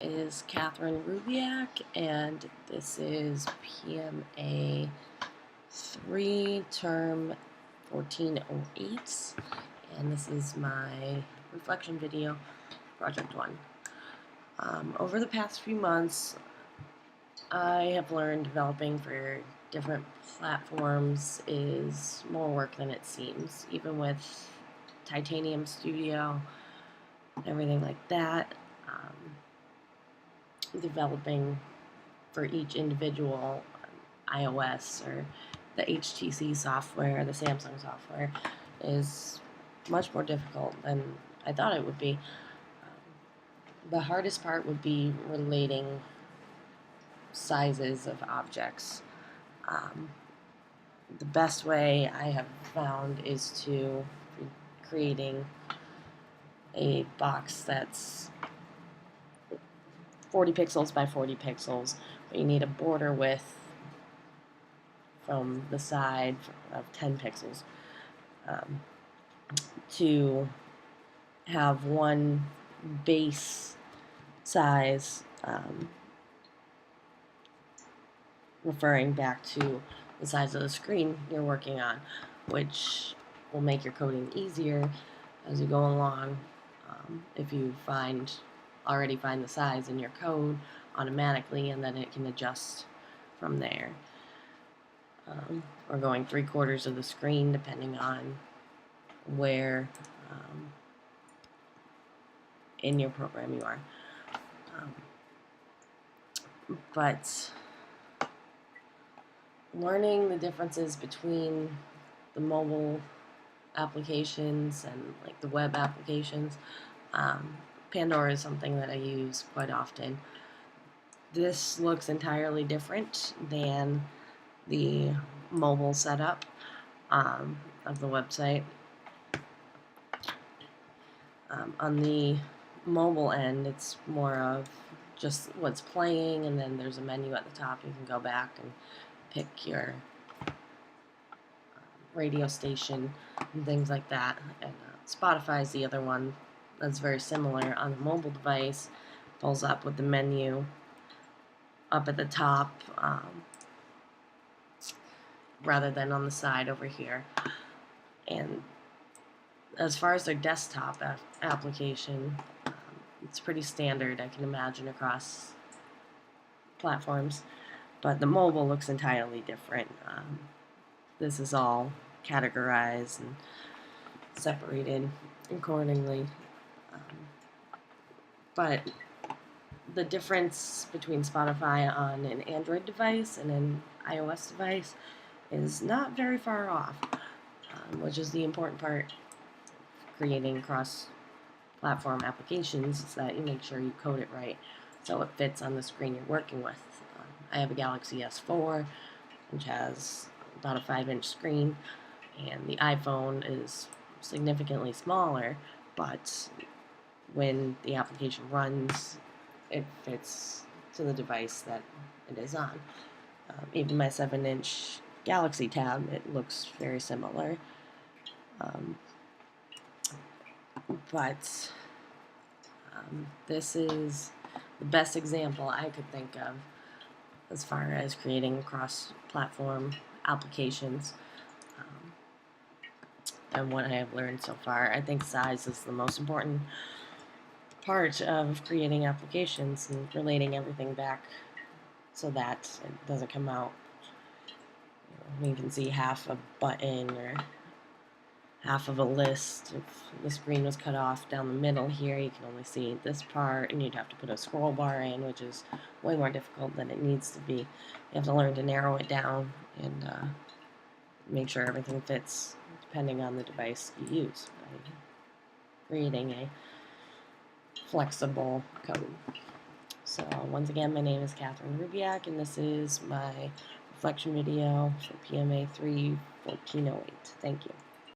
Is Catherine Rubiak, and this is PMA 3 term 1408, and this is my reflection video, project 1. Over the past few months, I have learned developing for different platforms is more work than it seems, even with Titanium Studio and everything like that. Developing for each individual iOS or the HTC software, the Samsung software, is much more difficult than I thought it would be. The hardest part would be relating sizes of objects. The best way I have found is to creating a box that's 40 pixels by 40 pixels, but you need a border width from the side of 10 pixels to have one base size referring back to the size of the screen you're working on, which will make your coding easier as you go along. If you already find the size in your code automatically, and then it can adjust from there. Or going 3/4 of the screen depending on where in your program you are. But learning the differences between the mobile applications and like the web applications, Pandora is something that I use quite often. This looks entirely different than the mobile setup of the website. On the mobile end, it's more of just what's playing, and then there's a menu at the top. You can go back and pick your radio station and things like that. And Spotify is the other one that's very similar on the mobile device. Pulls up with the menu up at the top rather than on the side over here. And as far as their desktop application, it's pretty standard, I can imagine, across platforms. But the mobile looks entirely different. This is all categorized and separated accordingly. But the difference between Spotify on an Android device and an iOS device is not very far off, which is the important part. Creating cross-platform applications is that you make sure you code it right so it fits on the screen you're working with. I have a Galaxy S4, which has about a 5-inch screen, and the iPhone is significantly smaller, but when the application runs, it fits to the device that it is on. Even my 7-inch Galaxy Tab, it looks very similar. But this is the best example I could think of as far as creating cross-platform applications and what I have learned so far. I think size is the most important part of creating applications and relating everything back so that it doesn't come out. You can see half a button or half of a list. If the screen was cut off down the middle here, you can only see this part, and you'd have to put a scroll bar in, which is way more difficult than it needs to be. You have to learn to narrow it down and make sure everything fits depending on the device you use by creating a flexible code. So once again, my name is Catherine Rubiak, and this is my reflection video for PMA 3 1408. Thank you.